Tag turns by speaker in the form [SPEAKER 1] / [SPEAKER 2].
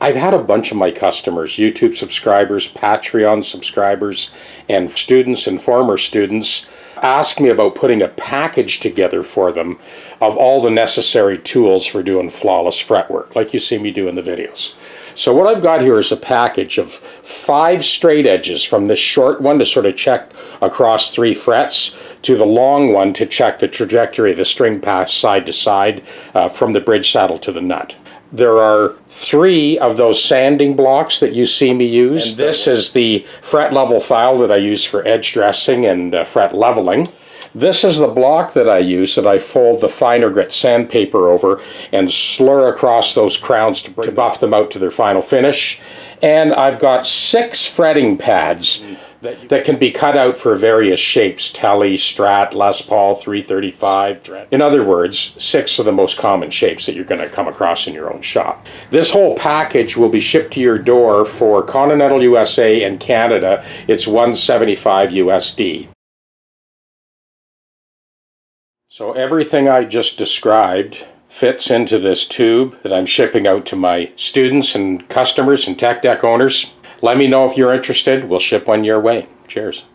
[SPEAKER 1] I've had a bunch of my customers, YouTube subscribers, Patreon subscribers, and students and former students ask me about putting a package together for them of all the necessary tools for doing flawless fretwork, like you see me do in the videos. So what I've got here is a package of 5 straight edges, from this short one to sort of check across 3 frets to the long one to check the trajectory of the string pass side to side from the bridge saddle to the nut. There are 3 of those sanding blocks that you see me use. And this is the fret level file that I use for edge dressing and fret leveling. This is the block that I use that I fold the finer grit sandpaper over and slur across those crowns to buff them out to their final finish. And I've got 6 fretting pads that can be cut out for various shapes: Tele, Strat, Les Paul, 335. In other words, 6 of the most common shapes that you're going to come across in your own shop. This whole package will be shipped to your door for Continental USA and Canada. It's $175 USD. So everything I just described fits into this tube that I'm shipping out to my students and customers and tech deck owners. Let me know if you're interested. We'll ship one your way. Cheers.